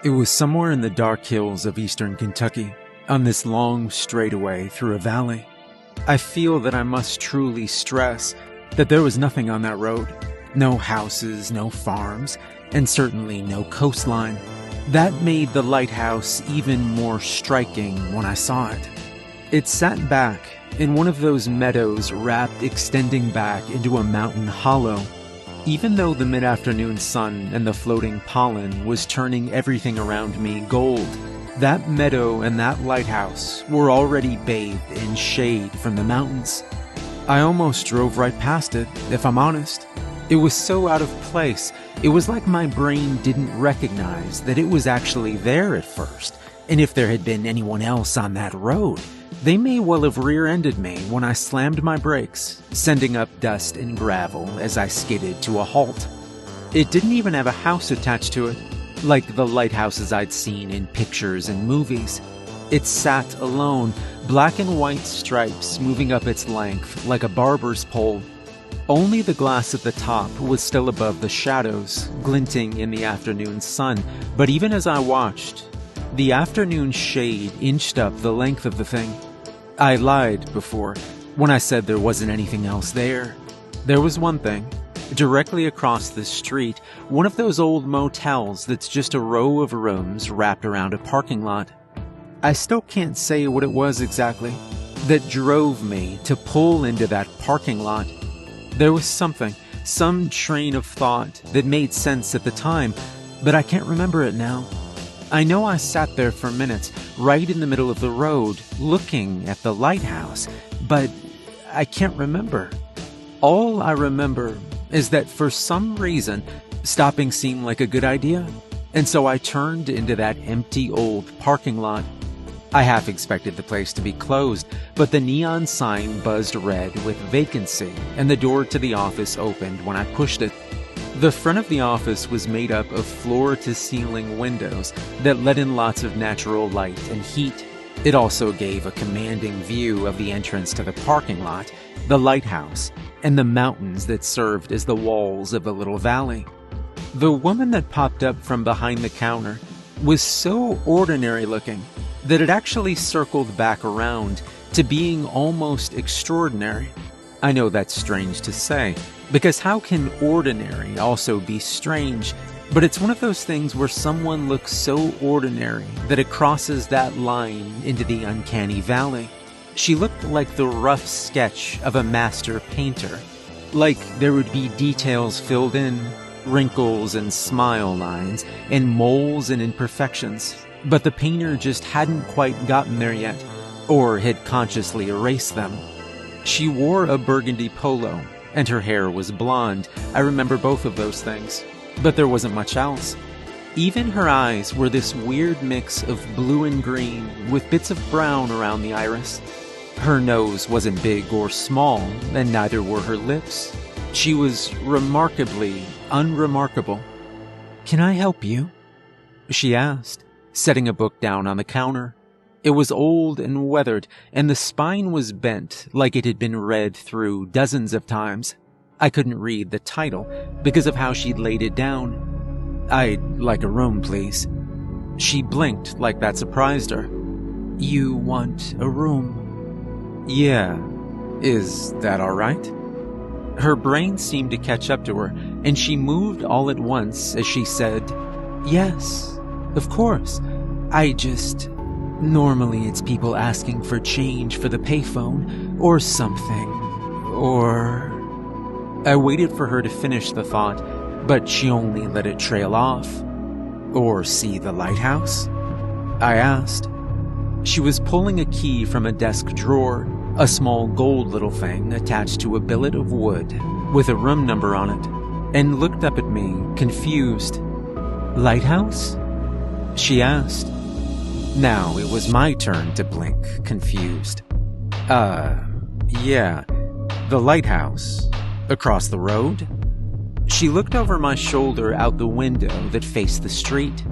It was somewhere in the dark hills of eastern Kentucky, on this long straightaway through a valley. I feel that I must truly stress that there was nothing on that road. No houses, no farms, and certainly no coastline. That made the lighthouse even more striking when I saw it. It sat back in one of those meadows wrapped extending back into a mountain hollow. Even though the mid-afternoon sun and the floating pollen was turning everything around me gold, that meadow and that lighthouse were already bathed in shade from the mountains. I almost drove right past it, if I'm honest. It was so out of place, it was like my brain didn't recognize that it was actually there at first, and if there had been anyone else on that road, they may well have rear-ended me when I slammed my brakes, sending up dust and gravel as I skidded to a halt. It didn't even have a house attached to it, like the lighthouses I'd seen in pictures and movies. It sat alone, black and white stripes moving up its length like a barber's pole. Only the glass at the top was still above the shadows, glinting in the afternoon sun, but even as I watched, the afternoon shade inched up the length of the thing. I lied before when I said there wasn't anything else there. There was one thing. Directly across the street, one of those old motels that's just a row of rooms wrapped around a parking lot. I still can't say what it was exactly that drove me to pull into that parking lot. There was something, some train of thought that made sense at the time, but I can't remember it now. I know I sat there for minutes, right in the middle of the road, looking at the lighthouse, but I can't remember. All I remember is that for some reason, stopping seemed like a good idea, and so I turned into that empty old parking lot. I half expected the place to be closed, but the neon sign buzzed red with vacancy, and the door to the office opened when I pushed it. The front of the office was made up of floor-to-ceiling windows that let in lots of natural light and heat. It also gave a commanding view of the entrance to the parking lot, the lighthouse, and the mountains that served as the walls of the little valley. The woman that popped up from behind the counter was so ordinary-looking that it actually circled back around to being almost extraordinary. I know that's strange to say, because how can ordinary also be strange? But it's one of those things where someone looks so ordinary that it crosses that line into the uncanny valley. She looked like the rough sketch of a master painter. Like there would be details filled in, wrinkles and smile lines, and moles and imperfections. But the painter just hadn't quite gotten there yet, or had consciously erased them. She wore a burgundy polo, and her hair was blonde. I remember both of those things. But there wasn't much else. Even her eyes were this weird mix of blue and green with bits of brown around the iris. Her nose wasn't big or small, and neither were her lips. She was remarkably unremarkable. "Can I help you?" she asked, setting a book down on the counter. It was old and weathered, and the spine was bent like it had been read through dozens of times. I couldn't read the title because of how she'd laid it down. "I'd like a room, please." She blinked like that surprised her. "You want a room?" "Yeah. Is that all right?" Her brain seemed to catch up to her, and she moved all at once as she said, "Yes, of course. Normally it's people asking for change for the payphone, or something, or..." I waited for her to finish the thought, but she only let it trail off. "Or see the lighthouse?" I asked. She was pulling a key from a desk drawer, a small gold little thing attached to a billet of wood with a room number on it, and looked up at me, confused. "Lighthouse?" she asked. Now it was my turn to blink, confused. Yeah, the lighthouse. Across the road?" She looked over my shoulder out the window that faced the street.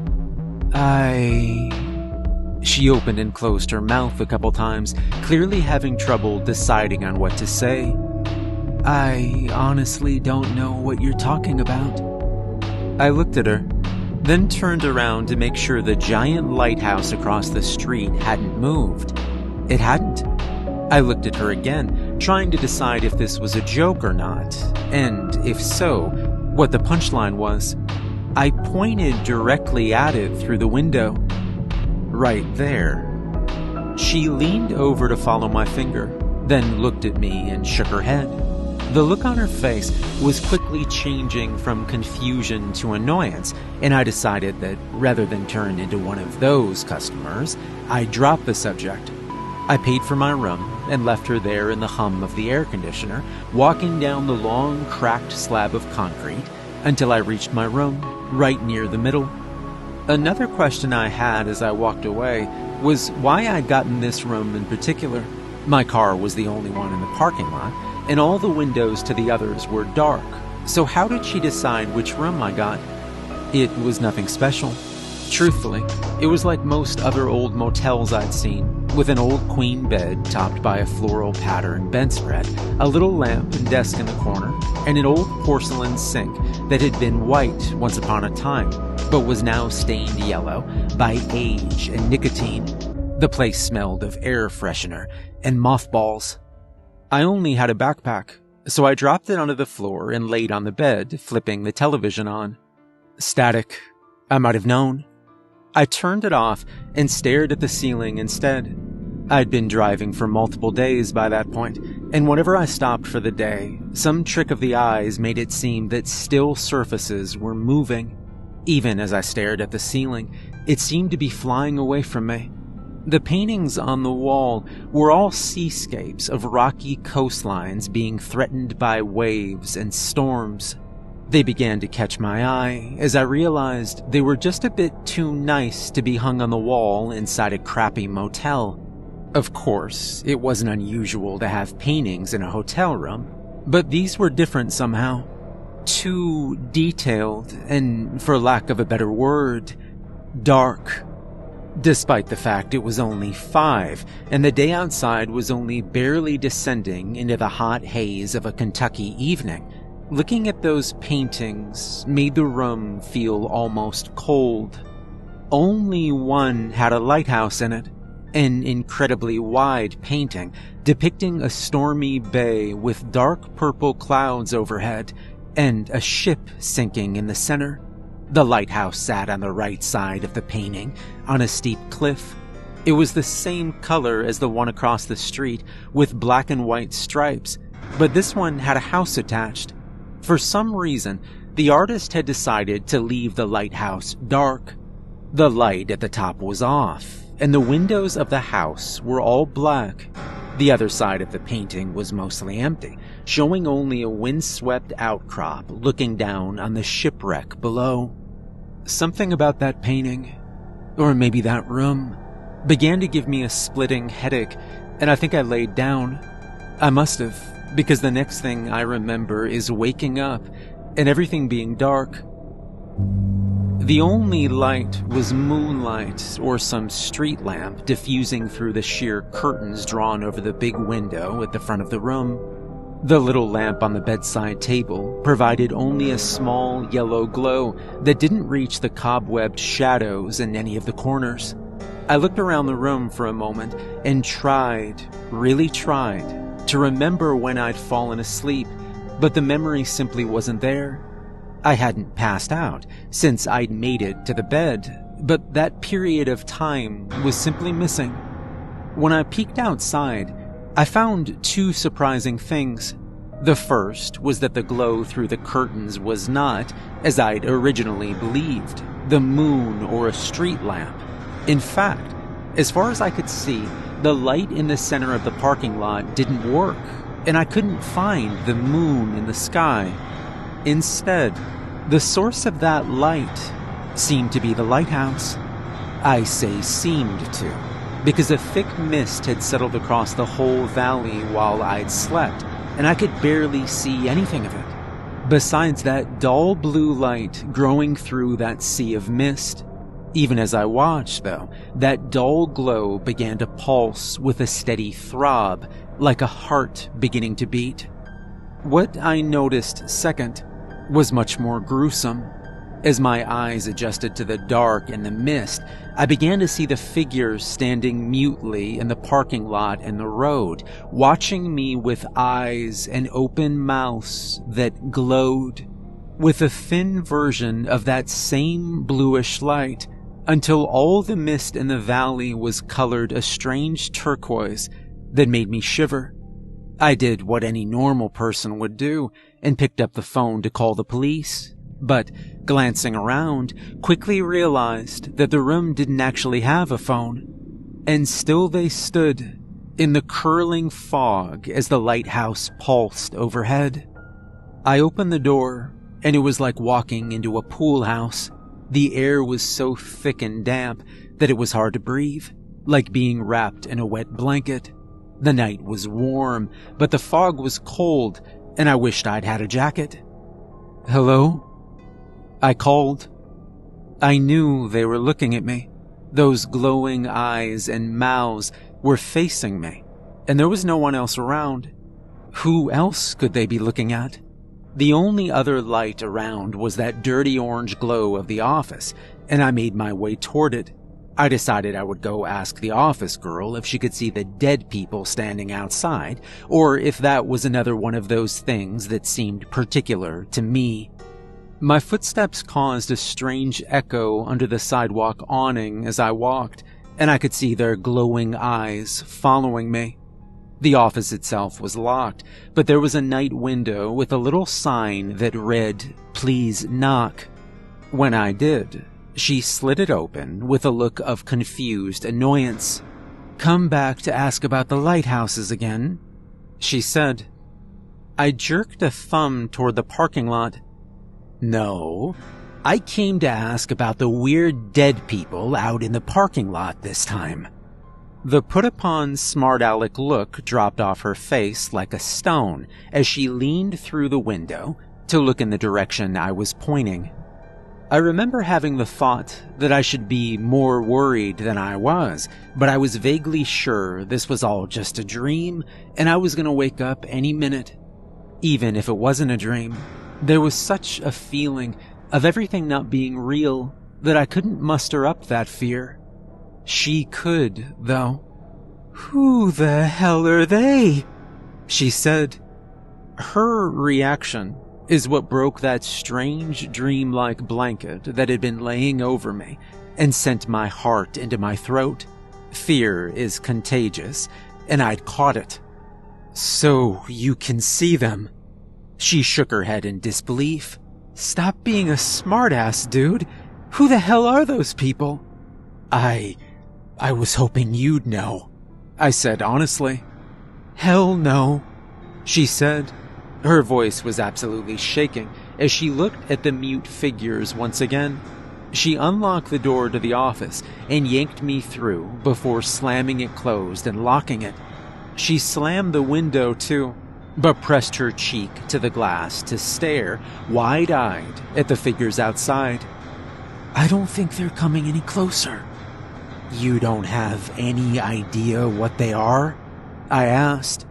She opened and closed her mouth a couple times, clearly having trouble deciding on what to say. "I honestly don't know what you're talking about." I looked at her. then turned around to make sure the giant lighthouse across the street hadn't moved. It hadn't. I looked at her again, trying to decide if this was a joke or not, and if so, what the punchline was. I pointed directly at it through the window. Right there. She leaned over to follow my finger, then looked at me and shook her head. The look on her face was quickly changing from confusion to annoyance, and I decided that rather than turn into one of those customers, I'd drop the subject. I paid for my room and left her there in the hum of the air conditioner, walking down the long, cracked slab of concrete until I reached my room, right near the middle. Another question I had as I walked away was why I'd gotten this room in particular. My car was the only one in the parking lot, and all the windows to the others were dark. So how did she decide which room I got? It was nothing special. Truthfully, it was like most other old motels I'd seen, with an old queen bed topped by a floral pattern bedspread, a little lamp and desk in the corner, and an old porcelain sink that had been white once upon a time, but was now stained yellow by age and nicotine. The place smelled of air freshener and mothballs. I only had a backpack, so I dropped it onto the floor and laid on the bed, flipping the television on. Static. I might have known. I turned it off and stared at the ceiling instead. I'd been driving for multiple days by that point, and whenever I stopped for the day, some trick of the eyes made it seem that still surfaces were moving. Even as I stared at the ceiling, it seemed to be flying away from me. The paintings on the wall were all seascapes of rocky coastlines being threatened by waves and storms. They began to catch my eye as I realized they were just a bit too nice to be hung on the wall inside a crappy motel. Of course, it wasn't unusual to have paintings in a hotel room, but these were different somehow. Too detailed and, for lack of a better word, dark. Despite the fact it was only 5 and the day outside was only barely descending into the hot haze of a Kentucky evening, looking at those paintings made the room feel almost cold. Only one had a lighthouse in it, an incredibly wide painting depicting a stormy bay with dark purple clouds overhead and a ship sinking in the center. The lighthouse sat on the right side of the painting, on a steep cliff. It was the same color as the one across the street, with black and white stripes, but this one had a house attached. For some reason, the artist had decided to leave the lighthouse dark. The light at the top was off, and the windows of the house were all black. The other side of the painting was mostly empty, showing only a windswept outcrop looking down on the shipwreck below. Something about that painting, or maybe that room, began to give me a splitting headache, and I think I laid down. I must have, because the next thing I remember is waking up and everything being dark. The only light was moonlight or some street lamp diffusing through the sheer curtains drawn over the big window at the front of the room. The little lamp on the bedside table provided only a small yellow glow that didn't reach the cobwebbed shadows in any of the corners. I looked around the room for a moment and really tried, to remember when I'd fallen asleep, but the memory simply wasn't there. I hadn't passed out since I'd made it to the bed, but that period of time was simply missing. When I peeked outside, I found 2 surprising things. The first was that the glow through the curtains was not, as I'd originally believed, the moon or a street lamp. In fact, as far as I could see, the light in the center of the parking lot didn't work, and I couldn't find the moon in the sky. Instead, the source of that light seemed to be the lighthouse. I say seemed to, because a thick mist had settled across the whole valley while I'd slept, and I could barely see anything of it. Besides that dull blue light growing through that sea of mist. Even as I watched, though, that dull glow began to pulse with a steady throb, like a heart beginning to beat. What I noticed second was much more gruesome. As my eyes adjusted to the dark and the mist, I began to see the figures standing mutely in the parking lot and the road, watching me with eyes and open mouths that glowed with a thin version of that same bluish light, until all the mist in the valley was colored a strange turquoise that made me shiver. I did what any normal person would do and picked up the phone to call the police, but glancing around, quickly realized that the room didn't actually have a phone, and still they stood in the curling fog as the lighthouse pulsed overhead. I opened the door, and it was like walking into a pool house. The air was so thick and damp that it was hard to breathe, like being wrapped in a wet blanket. The night was warm, but the fog was cold, and I wished I'd had a jacket. "Hello?" I called. I knew they were looking at me. Those glowing eyes and mouths were facing me, and there was no one else around. Who else could they be looking at? The only other light around was that dirty orange glow of the office, and I made my way toward it. I decided I would go ask the office girl if she could see the dead people standing outside, or if that was another one of those things that seemed particular to me. My footsteps caused a strange echo under the sidewalk awning as I walked, and I could see their glowing eyes following me. The office itself was locked, but there was a night window with a little sign that read, "Please knock." When I did, she slid it open with a look of confused annoyance. "Come back to ask about the lighthouses again," she said. I jerked a thumb toward the parking lot. "No, I came to ask about the weird dead people out in the parking lot this time." The put-upon smart-aleck look dropped off her face like a stone as she leaned through the window to look in the direction I was pointing. I remember having the thought that I should be more worried than I was, but I was vaguely sure this was all just a dream and I was going to wake up any minute. Even if it wasn't a dream, there was such a feeling of everything not being real that I couldn't muster up that fear. She could, though. "Who the hell are they?" she said. Her reaction is what broke that strange dreamlike blanket that had been laying over me and sent my heart into my throat. Fear is contagious, and I'd caught it. "So you can see them?" She shook her head in disbelief. "Stop being a smartass, dude. Who the hell are those people?" I was hoping you'd know," I said honestly. "Hell no," she said. Her voice was absolutely shaking as she looked at the mute figures once again. She unlocked the door to the office and yanked me through before slamming it closed and locking it. She slammed the window too, but pressed her cheek to the glass to stare, wide-eyed, at the figures outside. "I don't think they're coming any closer." "You don't have any idea what they are?" I asked.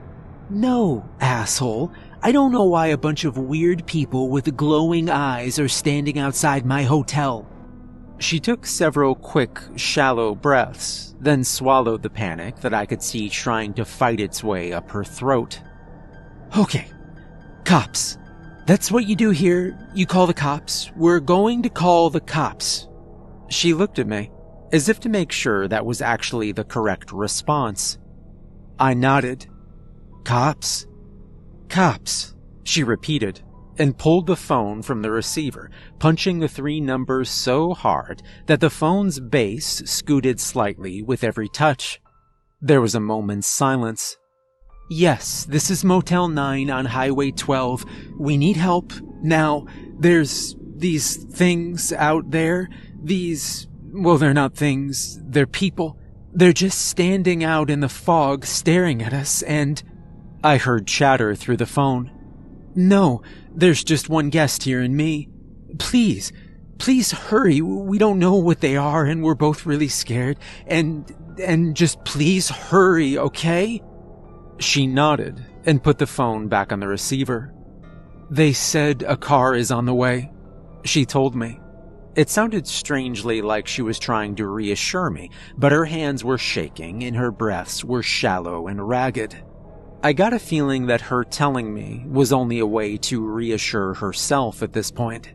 "No, asshole. I don't know why a bunch of weird people with glowing eyes are standing outside my hotel." She took several quick, shallow breaths, then swallowed the panic that I could see trying to fight its way up her throat. "Okay, cops. That's what you do here. You call the cops. We're going to call the cops." She looked at me, as if to make sure that was actually the correct response. I nodded. "Cops? Cops," she repeated, and pulled the phone from the receiver, punching the 3 numbers so hard that the phone's base scooted slightly with every touch. There was a moment's silence. "Yes, this is Motel 9 on Highway 12. We need help. Now, there's these things out there. Well, they're not things, they're people. They're just standing out in the fog staring at us, and..." I heard chatter through the phone. "No, there's just one guest here and me. Please hurry. We don't know what they are and we're both really scared. And just please hurry, okay?" She nodded and put the phone back on the receiver. "They said a car is on the way," she told me. It sounded strangely like she was trying to reassure me, but her hands were shaking and her breaths were shallow and ragged. I got a feeling that her telling me was only a way to reassure herself at this point.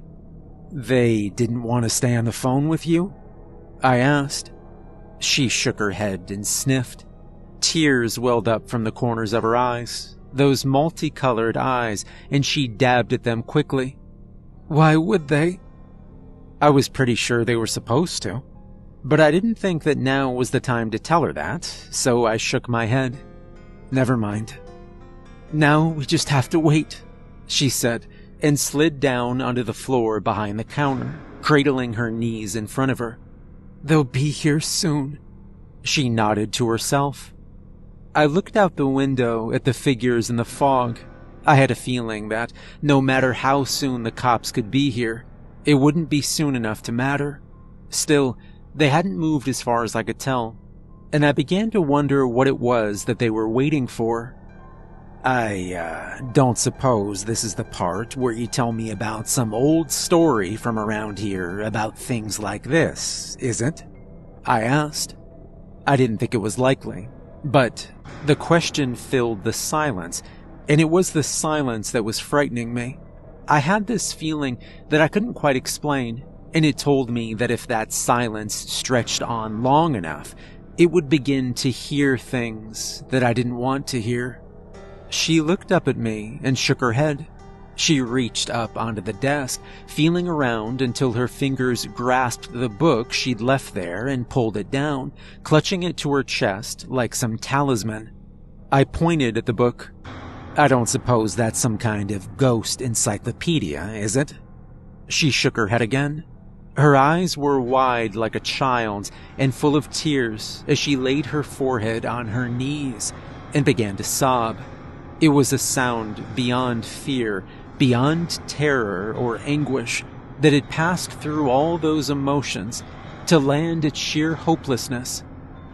"They didn't want to stay on the phone with you?" I asked. She shook her head and sniffed. Tears welled up from the corners of her eyes, those multicolored eyes, and she dabbed at them quickly. "Why would they?" I was pretty sure they were supposed to, but I didn't think that now was the time to tell her that, so I shook my head. "Never mind. Now we just have to wait," she said, and slid down onto the floor behind the counter, cradling her knees in front of her. "They'll be here soon." She nodded to herself. I looked out the window at the figures in the fog. I had a feeling that no matter how soon the cops could be here, it wouldn't be soon enough to matter. Still, they hadn't moved as far as I could tell, and I began to wonder what it was that they were waiting for. I don't suppose this is the part where you tell me about some old story from around here about things like this, is it?" I asked. I didn't think it was likely, but the question filled the silence, and it was the silence that was frightening me. I had this feeling that I couldn't quite explain, and it told me that if that silence stretched on long enough, it would begin to hear things that I didn't want to hear. She looked up at me and shook her head. She reached up onto the desk, feeling around until her fingers grasped the book she'd left there and pulled it down, clutching it to her chest like some talisman. I pointed at the book. "I don't suppose that's some kind of ghost encyclopedia, is it?" She shook her head again. Her eyes were wide like a child's and full of tears as she laid her forehead on her knees and began to sob. It was a sound beyond fear, beyond terror or anguish, that had passed through all those emotions to land at sheer hopelessness,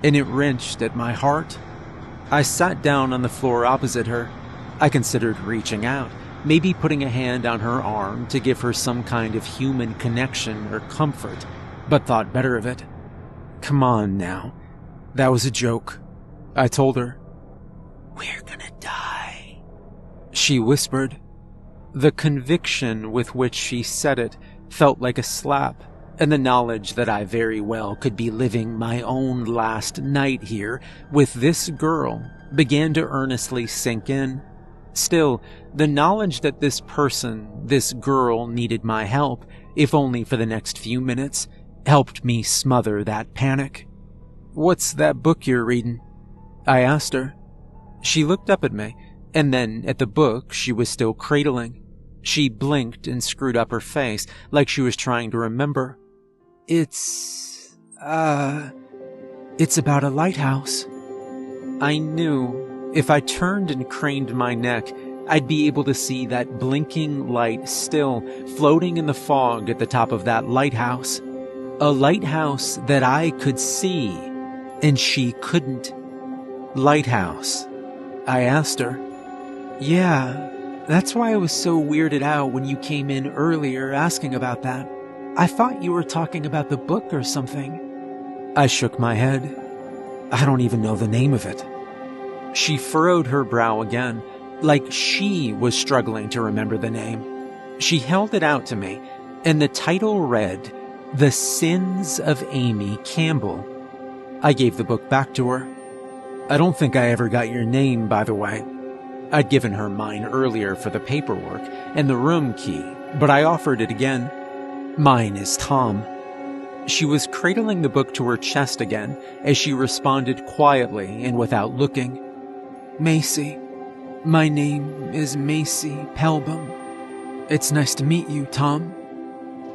and it wrenched at my heart. I sat down on the floor opposite her. I considered reaching out, maybe putting a hand on her arm to give her some kind of human connection or comfort, but thought better of it. "Come on now. That was a joke," I told her. "We're gonna die," she whispered. The conviction with which she said it felt like a slap, and the knowledge that I very well could be living my own last night here with this girl began to earnestly sink in. Still, the knowledge that this person, this girl, needed my help, if only for the next few minutes, helped me smother that panic. "What's that book you're reading?" I asked her. She looked up at me, and then at the book she was still cradling. She blinked and screwed up her face like she was trying to remember. It's about a lighthouse." I knew if I turned and craned my neck, I'd be able to see that blinking light still floating in the fog at the top of that lighthouse. A lighthouse that I could see, and she couldn't. "Lighthouse?" I asked her. "Yeah, that's why I was so weirded out when you came in earlier asking about that. I thought you were talking about the book or something." I shook my head. "I don't even know the name of it." She furrowed her brow again, like she was struggling to remember the name. She held it out to me, and the title read, "The Sins of Amy Campbell." I gave the book back to her. "I don't think I ever got your name, by the way." I'd given her mine earlier for the paperwork and the room key, but I offered it again. "Mine is Tom." She was cradling the book to her chest again as she responded quietly and without looking. "Macy. My name is Macy Pelbam. It's nice to meet you, Tom."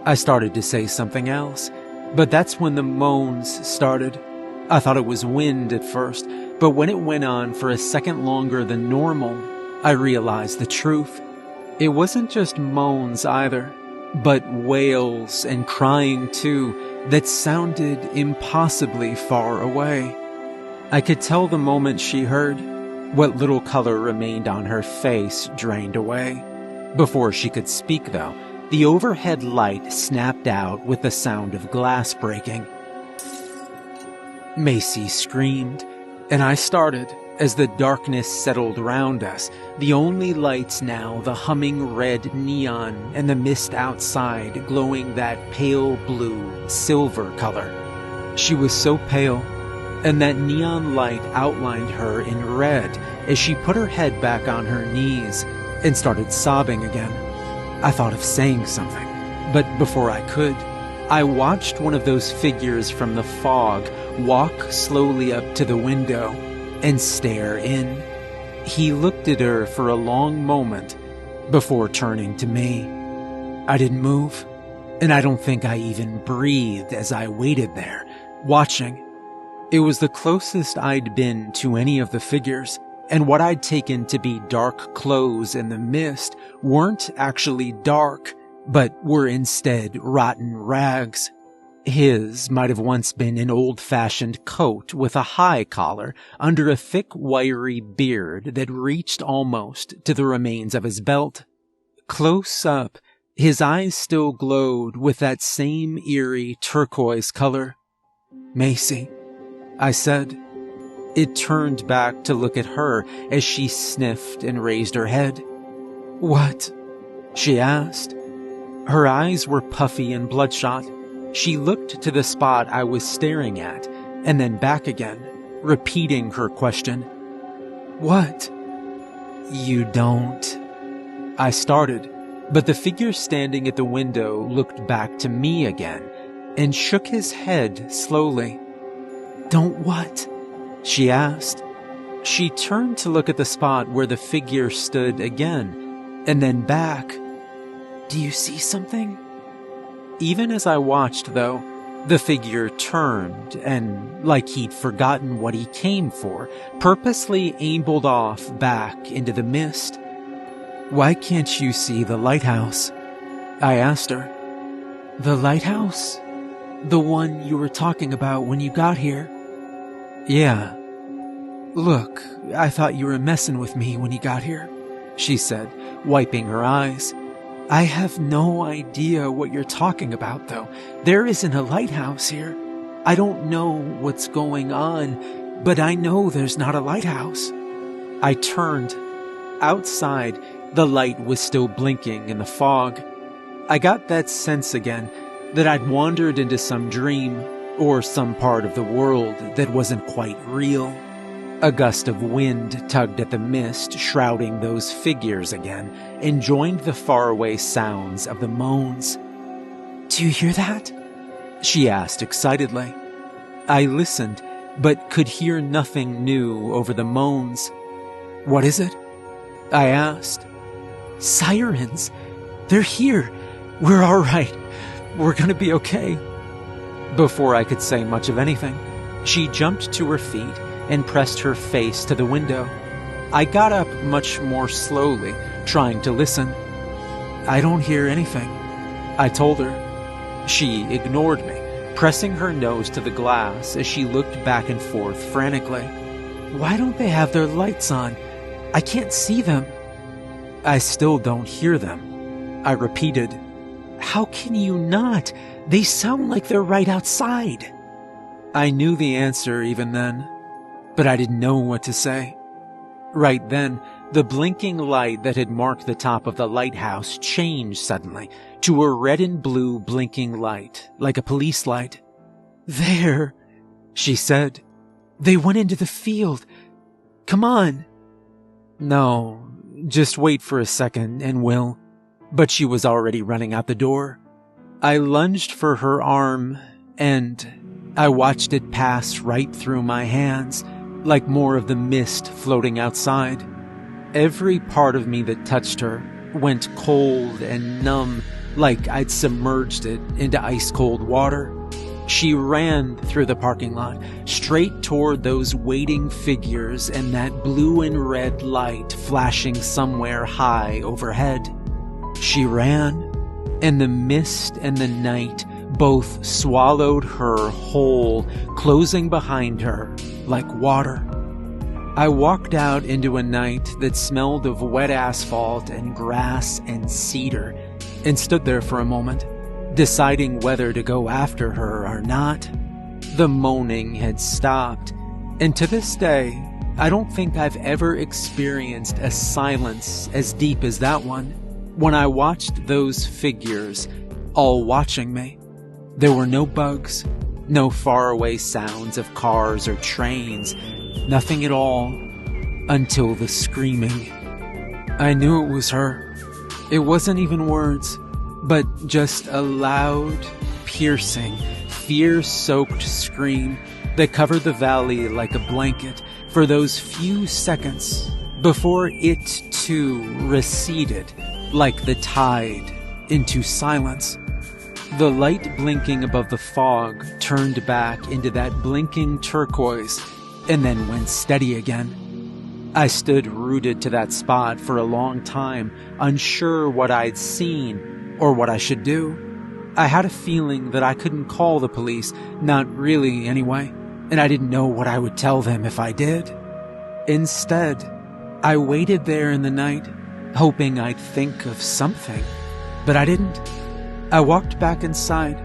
I started to say something else, but that's when the moans started. I thought it was wind at first, but when it went on for a second longer than normal, I realized the truth. It wasn't just moans either, but wails and crying too that sounded impossibly far away. I could tell the moment she heard. What little color remained on her face drained away. Before she could speak, though, the overhead light snapped out with the sound of glass breaking. Macy screamed, and I started as the darkness settled around us, the only lights now the humming red neon and the mist outside glowing that pale blue, silver color. She was so pale, and that neon light outlined her in red as she put her head back on her knees and started sobbing again. I thought of saying something, but before I could, I watched one of those figures from the fog walk slowly up to the window and stare in. He looked at her for a long moment before turning to me. I didn't move, and I don't think I even breathed as I waited there, watching. It was the closest I'd been to any of the figures, and what I'd taken to be dark clothes in the mist weren't actually dark, but were instead rotten rags. His might have once been an old-fashioned coat with a high collar under a thick, wiry beard that reached almost to the remains of his belt. Close up, his eyes still glowed with that same eerie turquoise color. "Macy," I said. It turned back to look at her as she sniffed and raised her head. "What?" she asked. Her eyes were puffy and bloodshot. She looked to the spot I was staring at, and then back again, repeating her question. "What?" "You don't..." I started, but the figure standing at the window looked back to me again, and shook his head slowly. "Don't what?" she asked. She turned to look at the spot where the figure stood again, and then back. "Do you see something?" Even as I watched, though, the figure turned and, like he'd forgotten what he came for, purposely ambled off back into the mist. "Why can't you see the lighthouse?" I asked her. "The lighthouse? The one you were talking about when you got here?" "Yeah." "Look, I thought you were messing with me when you got here," she said, wiping her eyes. "I have no idea what you're talking about, though. There isn't a lighthouse here. I don't know what's going on, but I know there's not a lighthouse." I turned. Outside, the light was still blinking in the fog. I got that sense again that I'd wandered into some dream or some part of the world that wasn't quite real. A gust of wind tugged at the mist shrouding those figures again and joined the faraway sounds of the moans. "Do you hear that?" she asked excitedly. I listened, but could hear nothing new over the moans. "What is it?" I asked. "Sirens! They're here! We're all right! We're gonna be okay!" Before I could say much of anything, she jumped to her feet and pressed her face to the window. I got up much more slowly, trying to listen. "I don't hear anything," I told her. She ignored me, pressing her nose to the glass as she looked back and forth frantically. "Why don't they have their lights on? I can't see them." "I still don't hear them," I repeated. "How can you not? They sound like they're right outside." I knew the answer even then, but I didn't know what to say. Right then, the blinking light that had marked the top of the lighthouse changed suddenly to a red and blue blinking light, like a police light. "There," she said. "They went into the field. Come on." "No, just wait for a second and we'll..." But she was already running out the door. I lunged for her arm, and I watched it pass right through my hands, like more of the mist floating outside. Every part of me that touched her went cold and numb, like I'd submerged it into ice-cold water. She ran through the parking lot, straight toward those waiting figures and that blue and red light flashing somewhere high overhead. She ran, and the mist and the night both swallowed her whole, closing behind her like water. I walked out into a night that smelled of wet asphalt and grass and cedar, and stood there for a moment, deciding whether to go after her or not. The moaning had stopped, and to this day, I don't think I've ever experienced a silence as deep as that one when I watched those figures all watching me. There were no bugs, no faraway sounds of cars or trains, nothing at all, until the screaming. I knew it was her. It wasn't even words, but just a loud, piercing, fear-soaked scream that covered the valley like a blanket for those few seconds before it too receded like the tide into silence. The light blinking above the fog turned back into that blinking turquoise and then went steady again. I stood rooted to that spot for a long time, unsure what I'd seen or what I should do. I had a feeling that I couldn't call the police, not really anyway, and I didn't know what I would tell them if I did. Instead, I waited there in the night, hoping I'd think of something, but I didn't. I walked back inside,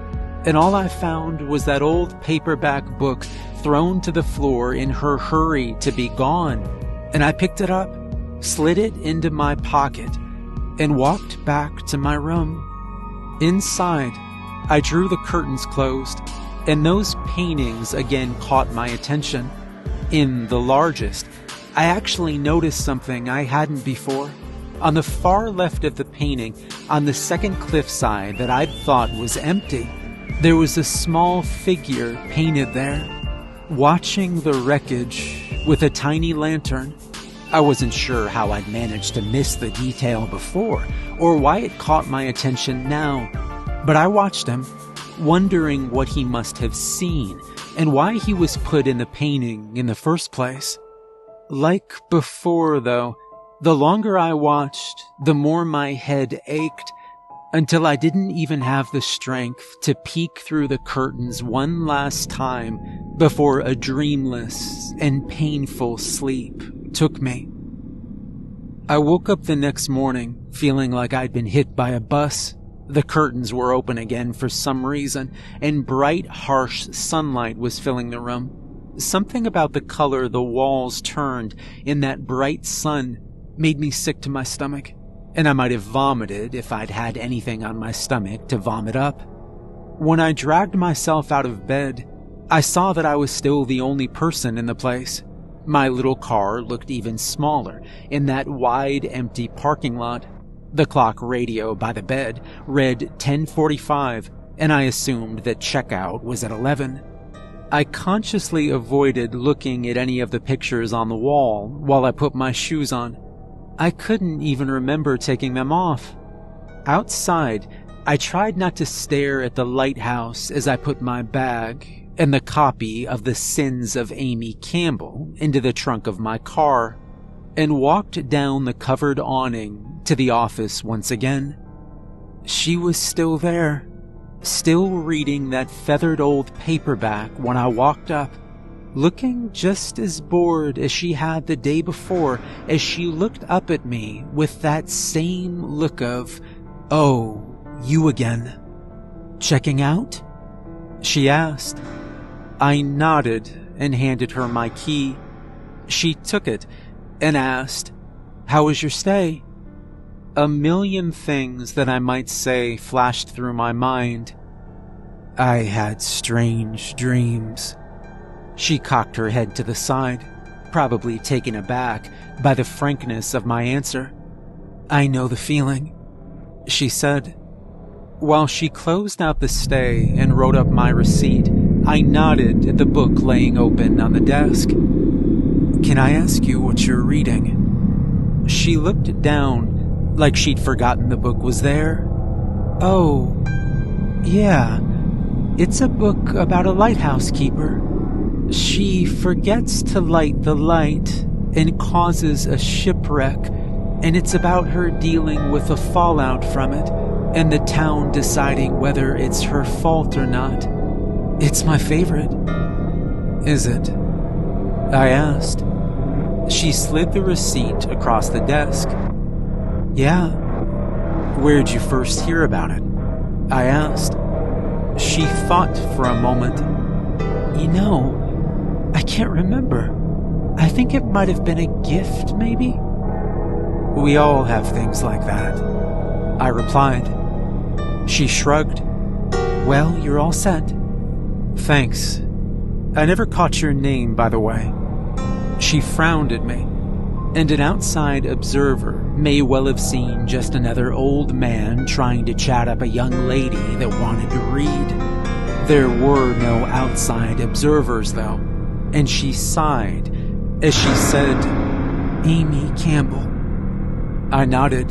and all I found was that old paperback book thrown to the floor in her hurry to be gone, and I picked it up, slid it into my pocket, and walked back to my room. Inside, I drew the curtains closed, and those paintings again caught my attention. In the largest, I actually noticed something I hadn't before. On the far left of the painting, on the second cliffside that I'd thought was empty, there was a small figure painted there, watching the wreckage with a tiny lantern. I wasn't sure how I'd managed to miss the detail before, or why it caught my attention now, but I watched him, wondering what he must have seen, and why he was put in the painting in the first place. Like before, though, the longer I watched, the more my head ached, until I didn't even have the strength to peek through the curtains one last time before a dreamless and painful sleep took me. I woke up the next morning feeling like I'd been hit by a bus. The curtains were open again for some reason, and bright, harsh sunlight was filling the room. Something about the color the walls turned in that bright sun made me sick to my stomach, and I might have vomited if I'd had anything on my stomach to vomit up. When I dragged myself out of bed, I saw that I was still the only person in the place. My little car looked even smaller in that wide, empty parking lot. The clock radio by the bed read 10:45, and I assumed that checkout was at 11. I consciously avoided looking at any of the pictures on the wall while I put my shoes on. I couldn't even remember taking them off. Outside, I tried not to stare at the lighthouse as I put my bag and the copy of The Sins of Amy Campbell into the trunk of my car, and walked down the covered awning to the office once again. She was still there, still reading that feathered old paperback when I walked up, looking just as bored as she had the day before as she looked up at me with that same look of, "Oh, you again. Checking out?" she asked. I nodded and handed her my key. She took it and asked, "How was your stay?" A million things that I might say flashed through my mind. I had strange dreams. She cocked her head to the side, probably taken aback by the frankness of my answer. "I know the feeling," she said. While she closed out the stay and wrote up my receipt, I nodded at the book laying open on the desk. "Can I ask you what you're reading?" She looked down, like she'd forgotten the book was there. "Oh, yeah. It's a book about a lighthouse keeper. She forgets to light the light and causes a shipwreck, and it's about her dealing with the fallout from it and the town deciding whether it's her fault or not. It's my favorite." "Is it?" I asked. She slid the receipt across the desk. "Yeah. Where'd you first hear about it? I asked. She thought for a moment. I can't remember. I think it might have been a gift, maybe? We all have things like that, I replied. She shrugged. Well, you're all set. Thanks. I never caught your name, by the way. She frowned at me, and an outside observer may well have seen just another old man trying to chat up a young lady that wanted to read. There were no outside observers, though, and she sighed as she said, Amy Campbell. I nodded.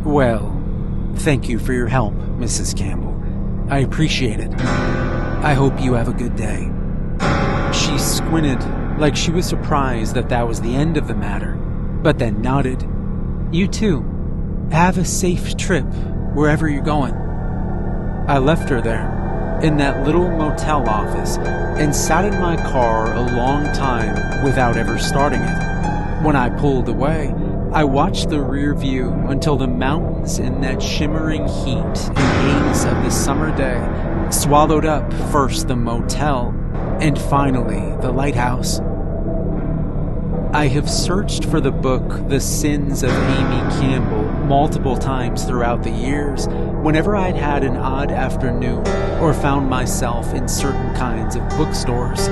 Well, thank you for your help, Mrs. Campbell. I appreciate it. I hope you have a good day. She squinted like she was surprised that was the end of the matter, but then nodded. You too. Have a safe trip wherever you're going. I left her there, in that little motel office, and sat in my car a long time without ever starting it. When I pulled away, I watched the rear view until the mountains in that shimmering heat and haze of the summer day swallowed up first the motel and finally the lighthouse. I have searched for the book The Sins of Amy Campbell multiple times throughout the years whenever I'd had an odd afternoon or found myself in certain kinds of bookstores.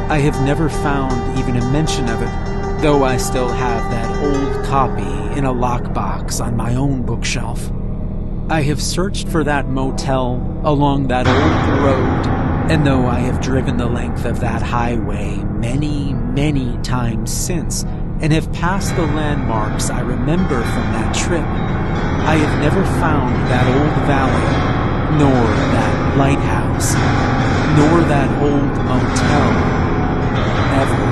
I have never found even a mention of it, though I still have that old copy in a lockbox on my own bookshelf. I have searched for that motel along that old road, and though I have driven the length of that highway many, many times since, and have passed the landmarks I remember from that trip, I have never found that old valley, nor that lighthouse, nor that old motel, ever.